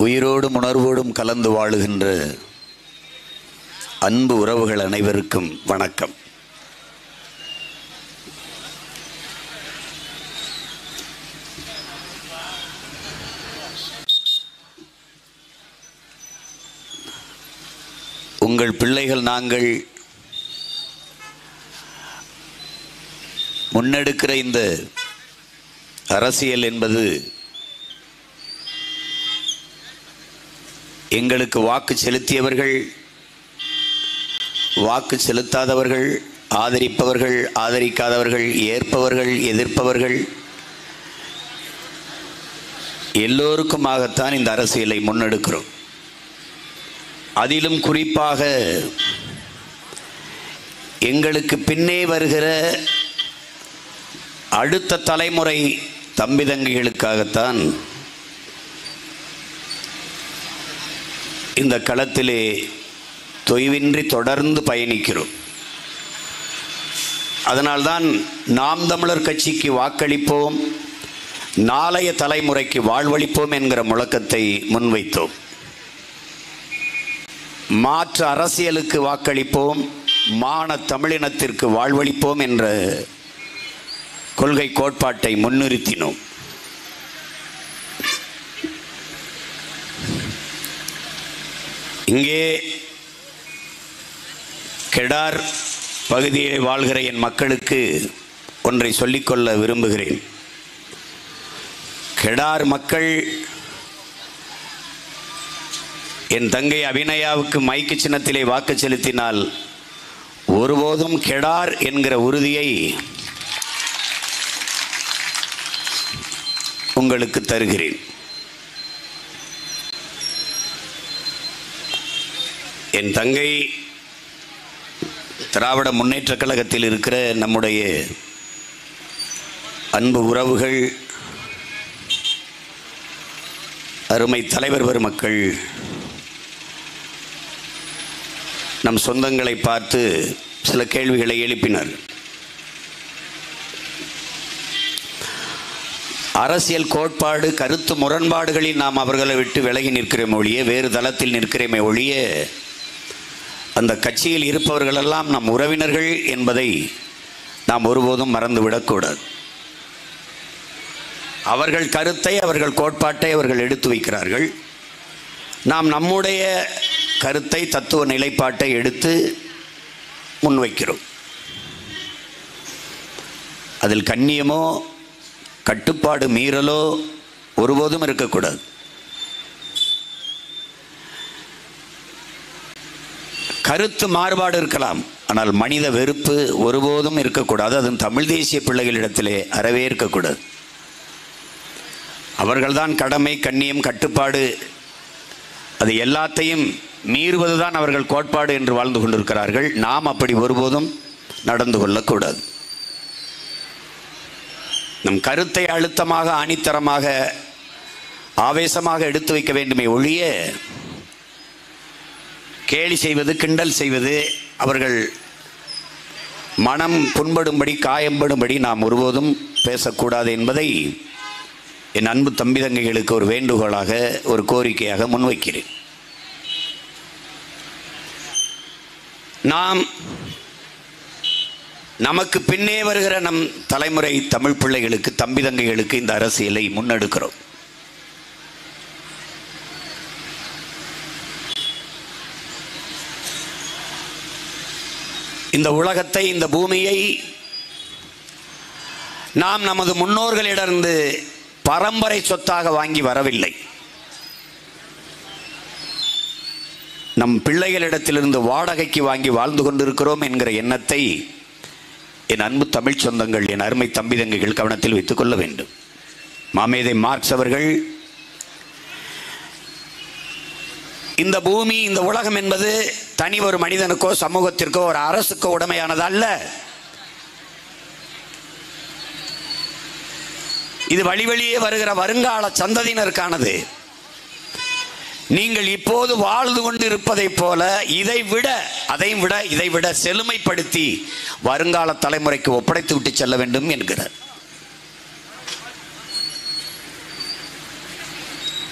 உயிரோடும் உணர்வோடும் கலந்து வாழுகின்ற அன்பு உறவுகள் அனைவருக்கும் வணக்கம். உங்கள் பிள்ளைகள் நாங்கள் முன்னெடுக்கிற இந்த அரசியல் என்பது எங்களுக்கு வாக்கு செலுத்தியவர்கள், வாக்கு செலுத்தாதவர்கள், ஆதரிப்பவர்கள், ஆதரிக்காதவர்கள், ஏற்பவர்கள், எதிர்ப்பவர்கள் எல்லோருக்குமாகத்தான் இந்த அரசியலை முன்னெடுக்கிறோம். அதிலும் குறிப்பாக எங்களுக்கு பின்னே வருகிற அடுத்த தலைமுறை தம்பி தங்கைகளுக்காகத்தான் இந்த களத்திலே தொய்வின்றி தொடர்ந்து பயணிக்கிறோம். அதனால்தான் நாம் தமிழர் கட்சிக்கு வாக்களிப்போம், நாளைய தலைமுறைக்கு வாழ்வளிப்போம் என்கிற முழக்கத்தை முன்வைத்தோம். மாற்று அரசியலுக்கு வாக்களிப்போம், மான தமிழினத்திற்கு வாழ்வளிப்போம் என்ற கொள்கை கோட்பாட்டை முன்னிறுத்தினோம். இங்கே கெடார் பகுதியில் வாழ்கிற என் மக்களுக்கு ஒன்றை சொல்லிக்கொள்ள விரும்புகிறேன். கெடார் மக்கள் என் தங்கை அபிநயாவுக்கு மைக்கு சின்னத்திலே வாக்கு செலுத்தினால் ஒருபோதும் கெடார் என்கிற உறுதியை உங்களுக்கு தருகிறேன். என் தங்கை திராவிட முன்னேற்ற கழகத்தில் இருக்கிற நம்முடைய அன்பு உறவுகள், அருமை தலைவர் பெருமக்கள் நம் சொந்தங்களை பார்த்து சில கேள்விகளை எழுப்பினர். அரசியல் கோட்பாடு கருத்து முரண்பாடுகளில் நாம் அவர்களை விட்டு விலகி நிற்கிறோமே ஒழிய, வேறு தளத்தில் நிற்கிறோமே ஒழிய, அந்த கட்சியில் இருப்பவர்களெல்லாம் நம் உறவினர்கள் என்பதை நாம் ஒருபோதும் மறந்துவிடக்கூடாது. அவர்கள் கருத்தை, அவர்கள் கோட்பாட்டை அவர்கள் எடுத்து வைக்கிறார்கள். நாம் நம்முடைய கருத்தை, தத்துவ நிலைப்பாட்டை எடுத்து முன்வைக்கிறோம். அதில் கண்ணியமோ கட்டுப்பாடு மீறலோ ஒருபோதும் இருக்கக்கூடாது. கருத்து மாறுபாடு இருக்கலாம், ஆனால் மனித வெறுப்பு ஒருபோதும் இருக்கக்கூடாது. அதுவும் தமிழ் தேசிய பிள்ளைகளிடத்திலே அறவே இருக்கக்கூடாது. அவர்கள்தான் கடமை, கண்ணியம், கட்டுப்பாடு அது எல்லாத்தையும் மீறுவதுதான் அவர்கள் கோட்பாடு என்று வாழ்ந்து கொண்டிருக்கிறார்கள். நாம் அப்படி ஒருபோதும் நடந்து கொள்ளக்கூடாது. நம் கருத்தை அழுத்தமாக, ஆணித்தரமாக, ஆவேசமாக எடுத்து வைக்க வேண்டுமே ஒழிய, கேலி செய்வது, கிண்டல் செய்வது, அவர்கள் மனம் புண்படும்படி, காயம்படும்படி நாம் ஒருபோதும் பேசக்கூடாது என்பதை என் அன்பு தம்பி தங்கைகளுக்கு ஒரு வேண்டுகோளாக, ஒரு கோரிக்கையாக முன்வைக்கிறேன். நாம் நமக்கு பின்னே வருகிற நம் தலைமுறை தமிழ் பிள்ளைகளுக்கு, தம்பி தங்கைகளுக்கு இந்த அரசியலை முன்னெடுக்கிறோம். இந்த உலகத்தை, இந்த பூமியை நாம் நமது முன்னோர்களிடமிருந்து பரம்பரை சொத்தாக வாங்கி வரவில்லை. நம் பிள்ளைகளிடத்திலிருந்து வாடகைக்கு வாங்கி வாழ்ந்து கொண்டிருக்கிறோம் என்கிற எண்ணத்தை என் அன்பு தமிழ் சொந்தங்கள், என் அருமை தம்பி தங்கைகள் கவனத்தில் வைத்துக் கொள்ள வேண்டும். மாமேதை மார்க்ஸ் அவர்கள், இந்த பூமி, இந்த உலகம் என்பது தனி ஒரு மனிதனுக்கோ, சமூகத்திற்கோ, ஒரு அரசுக்கோ உடைமையானது அல்ல. இது வழி வழியே வருகிற வருங்கால சந்ததியினருக்கானது. நீங்கள் இப்போது வாழ்ந்து கொண்டிருப்பதைப் போல இதை விட செழுமைப்படுத்தி வருங்கால தலைமுறைக்கு ஒப்படைத்து விட்டு செல்ல வேண்டும் என்கிறார்.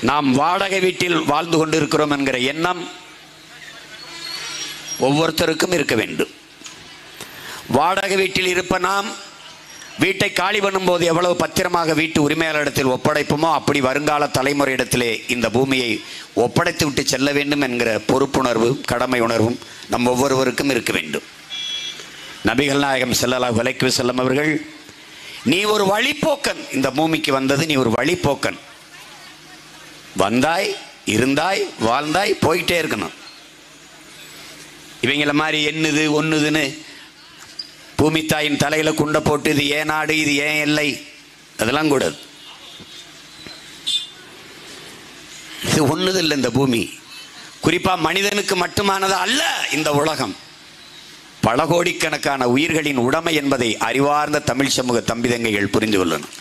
நாம் வாடகை வீட்டில் வாழ்ந்து கொண்டிருக்கிறோம் என்கிற எண்ணம் ஒவ்வொருத்தருக்கும் இருக்க வேண்டும். வாடகை வீட்டில் இருப்ப நாம் வீட்டை காலி பண்ணும்போது எவ்வளவு பத்திரமாக வீட்டு உரிமையாளரிடத்தில் ஒப்படைப்போமோ அப்படி வருங்கால தலைமுறையிடத்திலே இந்த பூமியை ஒப்படைத்து விட்டு செல்ல வேண்டும் என்கிற பொறுப்புணர்வு, கடமை உணர்வும் நம் ஒவ்வொருவருக்கும் இருக்க வேண்டும். நபிகள் நாயகம் ஸல்லல்லாஹு அலைஹி வஸல்லம் அவர்கள், நீ ஒரு வழிப்போக்கன், இந்த பூமிக்கு வந்தது நீ ஒரு வழிப்போக்கன், வந்தாய், இருந்தாய், வாழ்ந்தாய், போயிட்டே இருக்கணும். இவங்கள மாதிரி என்னது ஒன்றுதுன்னு பூமித்தாயின் தலையில குண்டை போட்டு இது ஏன் நாடு, இது ஏன் எல்லை, அதெல்லாம் கூடாது. இது ஒண்ணுது இல்லை. இந்த பூமி குறிப்பா மனிதனுக்கு மட்டுமானது அல்ல. இந்த உலகம் பல கோடிக்கணக்கான உயிர்களின் உடைமை என்பதை அறிவார்ந்த தமிழ் சமூக தம்பிதங்கைகள் புரிந்து கொள்ளணும்.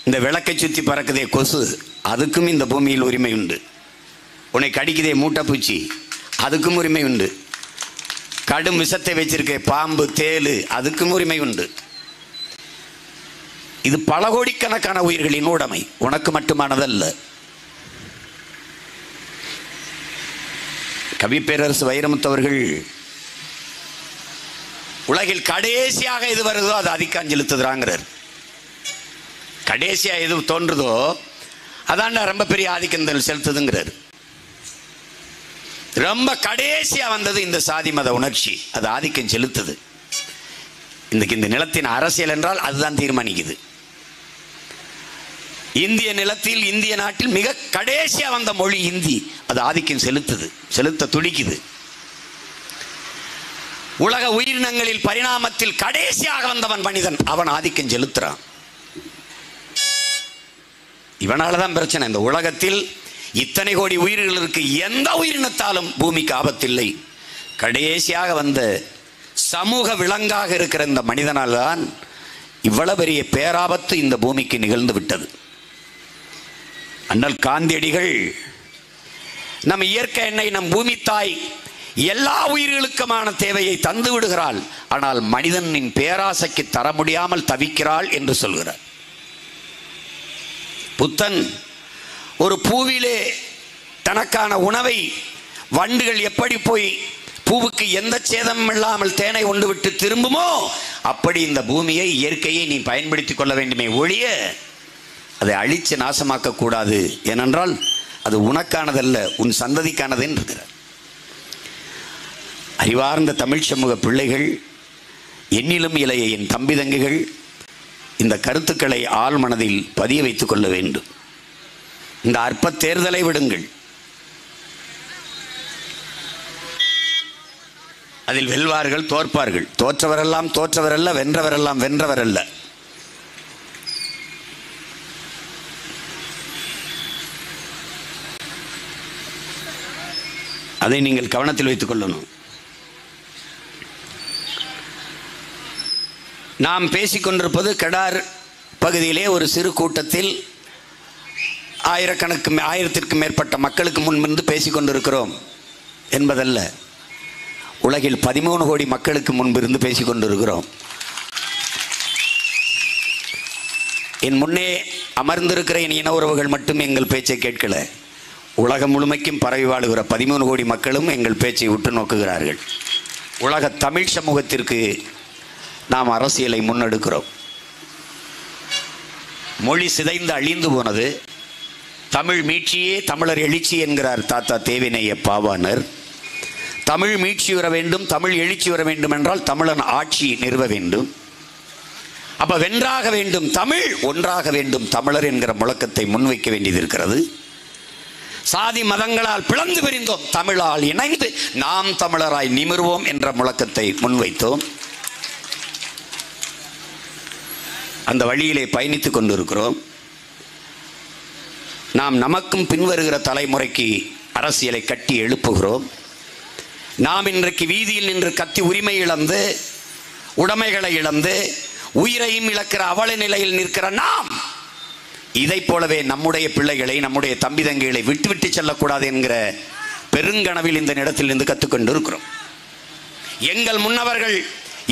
இந்த விளக்கை சுற்றி பறக்குதே கொசு, அதுக்கும் இந்த பூமியில் உரிமை உண்டு. உன்னை கடிக்குதே மூட்டைப்பூச்சி, அதுக்கும் உரிமை உண்டு. கடும் விஷத்தை வச்சிருக்க பாம்பு, தேளு, அதுக்கும் உரிமை உண்டு. இது பல கோடிக்கணக்கான உயிர்களின் உடைமை, உனக்கு மட்டுமானதல்ல. கவி பேரரசு வைரமுத்தவர்கள் உலகில் கடைசியாக எது வருதோ அது ஆதிக்கம் செலுத்துகிறாங்கிறார். கடைசியா எது தோன்றுதோ அதான்டா ரொம்ப பெரிய ஆதிக்கம் செலுத்துதுங்கிறார். ரொம்ப கடைசியா வந்தது இந்த சாதி மத உணர்ச்சி, அது ஆதிக்கம் செலுத்துது. இந்த நிலத்தின் அரசியல் என்றால் அதுதான் தீர்மானிக்குது. இந்திய நிலத்தில், இந்திய நாட்டில் மிக கடைசியா வந்த மொழி இந்தி, அது ஆதிக்கம் செலுத்துது, செலுத்த துடிக்குது. உலக உயிரினங்களில் பரிணாமத்தில் கடைசியாக வந்தவன் மனிதன், அவன் ஆதிக்கம் செலுத்துறான். இவனாலதான் பிரச்சனை. இந்த உலகத்தில் இத்தனை கோடி உயிர்களுக்கு எந்த உயிரினத்தாலும் பூமிக்கு ஆபத்தில்லை. கடைசியாக வந்த சமூக விலங்காக இருக்கிற இந்த மனிதனால் தான் இவ்வளவு பெரிய பேராபத்து இந்த பூமிக்கு நிகழ்ந்து விட்டது. அண்ணல் காந்தியடிகள் நம் இயற்கை எண்ணெய், நம் பூமி தாய் எல்லா உயிர்களுக்குமான தேவையை தந்து விடுகிறாள், ஆனால் மனிதனின் பேராசைக்கு தர முடியாமல் தவிக்கிறாள் என்று சொல்கிறார். புத்தன் ஒரு பூவிலே தனக்கான உணவை வண்டுகள் எப்படி போய் பூவுக்கு எந்த சேதமும் இல்லாமல் தேனை உண்டு விட்டு திரும்புமோ அப்படி இந்த பூமியை, இயற்கையை நீ பயன்படுத்திக் கொள்ள வேண்டுமே ஒழிய அதை அழித்து நாசமாக்க கூடாது. ஏனென்றால் அது உனக்கானதல்ல, உன் சந்ததிக்கானது என்கிறார். அறிவார்ந்த தமிழ் சமூக பிள்ளைகள், என்னிலும் இளைய என் தம்பி தங்கைகள், இந்த கருத்துக்களை ஆள் மனதில் பதிய வைத்துக் கொள்ள வேண்டும். இந்த அற்ப தேர்தலை விடுங்கள். அதில் வெல்வார்கள், தோற்பார்கள். தோற்றவரெல்லாம் தோற்றவரல்ல, வென்றவரெல்லாம் வென்றவரல்ல. அதை நீங்கள் கவனத்தில் வைத்துக் கொள்ளணும். நாம் பேசிக்கொண்டிருப்பது கடார் பகுதியிலே ஒரு சிறு கூட்டத்தில் ஆயிரத்திற்கும் மேற்பட்ட மக்களுக்கு முன்பிருந்து பேசிக்கொண்டிருக்கிறோம் என்பதல்ல. உலகில் 13 கோடி மக்களுக்கு முன்பிருந்து பேசிக்கொண்டிருக்கிறோம். என் முன்னே அமர்ந்திருக்கிற என் இன உறவுகள் மட்டும் எங்கள் பேச்சை கேட்கல. உலகம் முழுமைக்கும் பரவி வாழுகிற 13 கோடி மக்களும் எங்கள் பேச்சை உற்று நோக்குகிறார்கள். உலக தமிழ் சமூகத்திற்கு நாம் அரசியலை முன்னெடுக்கிறோம். மொழி சிதைந்து அழிந்து போனது. தமிழ் மீட்சியே தமிழர் எழுச்சி என்கிறார் தாத்தா தேவினைய பாவாணர். தமிழ் மீட்சி வர வேண்டும், தமிழ் எழுச்சி வர வேண்டும் என்றால் தமிழன் ஆட்சி நிறுவ வேண்டும். அப்ப வென்றாக வேண்டும், தமிழ் ஒன்றாக வேண்டும், தமிழர் என்கிற முழக்கத்தை முன்வைக்க வேண்டியது இருக்கிறது. சாதி மதங்களால் பிளந்து பிரிந்தோம், தமிழால் இணைந்து நாம் தமிழராய் நிமிர்வோம் என்ற முழக்கத்தை முன்வைத்தோம். அந்த வழியிலே பயணித்துக் கொண்டிருக்கிறோம். நாம் நமக்கும் பின்வருகிற தலைமுறைக்கு அரசியலை கட்டி எழுப்புகிறோம். நாம் இன்றைக்கு வீதியில் நின்று கத்தி உரிமை இழந்து, உடைமைகளை இழந்து, உயிரையும் இழக்கிற அவல நிலையில் நிற்கிற நாம் இதை போலவே நம்முடைய பிள்ளைகளை, நம்முடைய தம்பி தங்கைகளை விட்டுவிட்டு செல்லக்கூடாது என்கிற பெருங்கனவில் இந்த இடத்தில் இருந்து கற்றுக்கொண்டு இருக்கிறோம். எங்கள் முன்னவர்கள்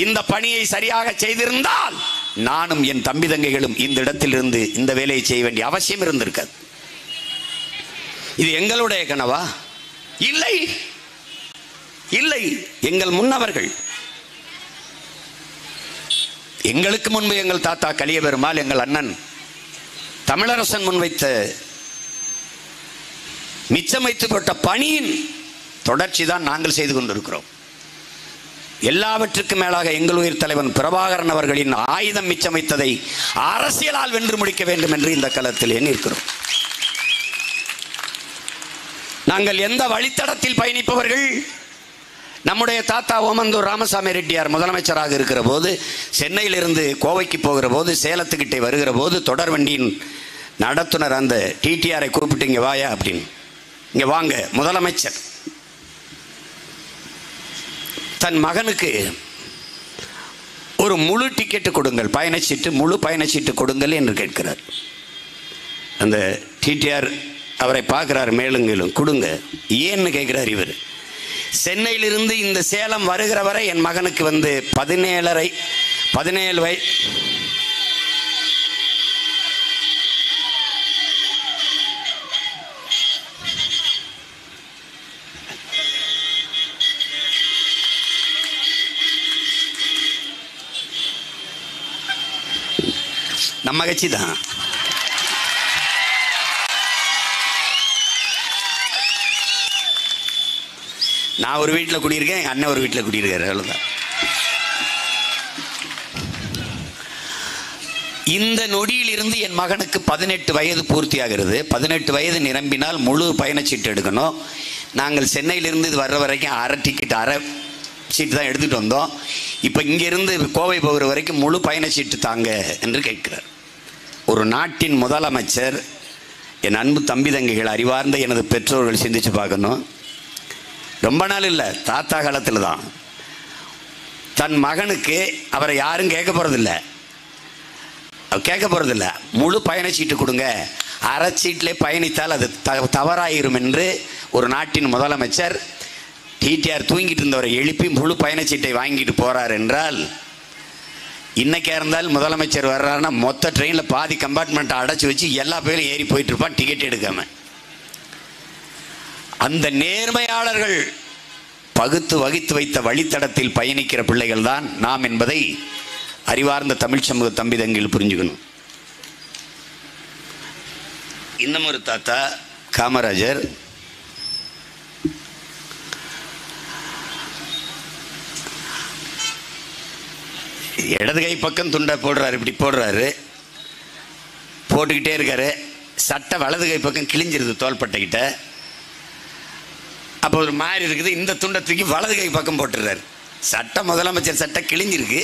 இந்த பணியை சரியாக செய்திருந்தால் நானும் என் தம்பி தங்கைகளும் இந்த இடத்திலிருந்து இந்த வேலையை செய்ய வேண்டிய அவசியம் இருந்திருக்காது. இது எங்களுடைய கனவா? இல்லை இல்லை. எங்கள் முன்னவர்கள், எங்களுக்கு முன்பு எங்கள் தாத்தா கலிய பெருமாள், எங்கள் அண்ணன் தமிழரசன் முன்வைத்த மிச்சம் வைத்து போட்ட பணியின் தொடர்ச்சி தான் நாங்கள் செய்து கொண்டிருக்கிறோம். எல்லாவற்றுக்கும் மேலாக எங்கள் உயிர் தலைவன் பிரபாகரன் அவர்களின் ஆயுதம் மிச்சம் வைத்ததை அரசியலால் வென்று முடிக்க வேண்டும் என்று இந்த களத்திலே நிற்கிறோம். நாங்கள் எந்த வழித்தடத்தில் பயணிப்பவர்கள்? நம்முடைய தாத்தா ஓமந்தூர் ராமசாமி ரெட்டியார் முதலமைச்சராக இருக்கிற போது, சென்னையிலிருந்து கோவைக்கு போகிற போது, சேலத்துக்கிட்டே வருகிற போது, தொடர் வண்டியின் நடத்துனர் அந்த டிடிஆரை கூப்பிட்டு இங்கே வாயா அப்படின்னு, இங்கே வாங்க முதலமைச்சர் தன் மகனுக்கு ஒரு முழு டிக்கெட்டு கொடுங்கள், பயணச்சீட்டு, முழு பயணச்சீட்டு கொடுங்கள் என்று கேட்கிறார். அந்த டிடிஆர் அவரை பார்க்குறாரு, மேலுங்களும் கொடுங்க. ஏன்னு கேட்குறார் இவர். சென்னையிலிருந்து இந்த சேலம் வருகிற வரை என் மகனுக்கு 17 வயது நம்ம கட்சி தான். நான் ஒரு வீட்டில் குடியிருக்கேன், எங்கள் அண்ணன் ஒரு வீட்டில் குடியிருக்காரு, அவ்வளோதான். இந்த நொடியிலிருந்து என் மகனுக்கு 18 வயது பூர்த்தி ஆகிறது. 18 வயது நிரம்பினால் முழு பயணச்சீட்டு எடுக்கணும். நாங்கள் சென்னையிலிருந்து இது வர்ற வரைக்கும் அரை டிக்கெட், அரை சீட்டு தான் எடுத்துகிட்டு வந்தோம். இப்போ இங்கேருந்து கோவை போகிற வரைக்கும் முழு பயணச்சீட்டு தாங்க என்று கேட்கிறார். ஒரு நாட்டின் முதலமைச்சர், என் அன்பு தம்பி தங்கைகள், அறிவார்ந்த எனது பெற்றோர்கள் சிந்திச்சு பார்க்கணும். ரொம்ப நாள் இல்லை, தாத்தா காலத்தில் தான் தன் மகனுக்கு, அவரை யாரும் கேட்க போகிறதில்ல, முழு பயணச்சீட்டு கொடுங்க, அரை சீட்டிலே பயணித்தால் அது தவறாயிரும் என்று ஒரு நாட்டின் முதலமைச்சர் டிடிஆர் தூங்கிட்டு இருந்தவரை எழுப்பி முழு பயணச்சீட்டை வாங்கிட்டு போகிறார் என்றால், இன்றைக்கா இருந்தால் முதலமைச்சர் வர்றாருன்னா மொத்த ட்ரெயினில் பாதி கம்பார்ட்மெண்ட்டை அடைச்சி வச்சு எல்லா பேரும் ஏறி போயிட்டு இருப்பான், டிக்கெட் எடுக்காம. அந்த நேர்மையாளர்கள் பகுத்து வகித்து வைத்த வழித்தடத்தில் பயணிக்கிற பிள்ளைகள் தான் நாம் என்பதை அறிவார்ந்த தமிழ் சமூக தம்பி தங்கில் புரிஞ்சுக்கணும். இன்னும் ஒரு தாத்தா காமராஜர், இடது கை பக்கம் துண்டை போடுறாரு, இப்படி போடுறாரு, போட்டுக்கிட்டே இருக்காரு. சட்டை வலது கை பக்கம் கிழிஞ்சிருது தோள்பட்டைக்கிட்ட. அப்போ ஒரு மாதிரி இருக்குது, இந்த துண்டை தூக்கி வலது கை பக்கம் போட்டுறாரு. சட்டை, முதலமைச்சர் சட்டை கிழிஞ்சிருக்கு,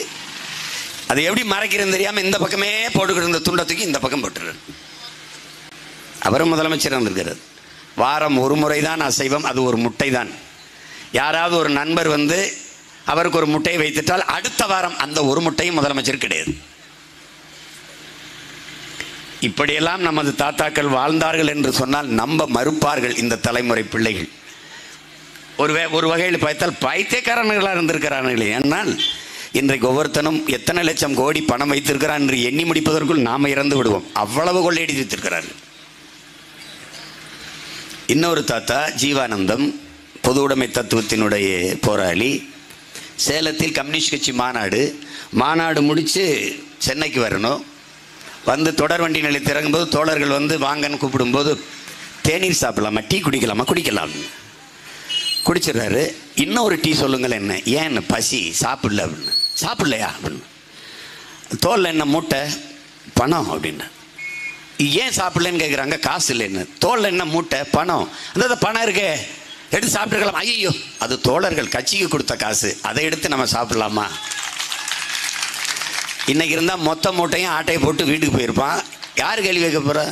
அது எப்படி மறைக்கிறதுன்னு தெரியாமல் இந்த பக்கமே போட்டுக்கிட்டு இருந்த துண்டை தூக்கி இந்த பக்கம் போட்டுறாரு. அவரும் முதலமைச்சர் வந்திருக்கிறார். வாரம் ஒரு முறை தான் அசைவம், அது ஒரு முட்டை தான். யாராவது ஒரு நண்பர் வந்து அவருக்கு ஒரு முட்டையை வைத்துட்டால் அடுத்த வாரம் அந்த ஒரு முட்டையும் முதலமைச்சர் கிடையாது. இப்படியெல்லாம் நமது தாத்தாக்கள் வாழ்ந்தார்கள் என்று சொன்னால் நம்ப மறுப்பார்கள் இந்த தலைமுறை பிள்ளைகள். ஒரு வகையில் பார்த்தால் பைத்தியக்காரர்களாக இருந்திருக்கிறார்களே. ஆனால் இன்றைக்கு ஒவ்வொருத்தனும் எத்தனை லட்சம் கோடி பணம் வைத்திருக்கிறான் என்று எண்ணி முடிப்பதற்குள் நாம் இறந்து விடுவோம், அவ்வளவு கொள்ளையடித்து வைத்திருக்கிறார்கள். இன்னொரு தாத்தா ஜீவானந்தம், பொது உடைமை தத்துவத்தினுடைய போராளி. சேலத்தில் கம்யூனிஸ்ட் கட்சி மாநாடு முடித்து சென்னைக்கு வரணும். வந்து தொடர் வண்டி நிலையத்தில் இறங்கும்போது தோழர்கள் வந்து வாங்கன்னு கூப்பிடும்போது, தேநீர் சாப்பிடலாமா, டீ குடிக்கலாம் குடிச்சிடுறாரு. இன்னும் ஒரு டீ சொல்லுங்கள். என்ன, ஏன் பசி, சாப்பிடல அப்படின்னு. சாப்பிடலையா அப்படின்னு. தோலில் என்ன மூட்டை, பணம் அப்படின்னு. ஏன் சாப்பிடலன்னு கேட்குறாங்க. காசு இல்லைன்னு. தோலில் என்ன மூட்டை, பணம். அந்த பணம் இருக்கே, எடுத்து சாப்பிட்டுருக்கலாம். ஐயோ, அது தோழர்கள் கட்சிக்கு கொடுத்த காசு, அதை எடுத்து நம்ம சாப்பிடலாமா? இன்னைக்கு இருந்தால் மொத்த மூட்டையும் ஆட்டையை போட்டு வீட்டுக்கு போயிருப்பான். யார் கேள்வி கேட்க போகிறா?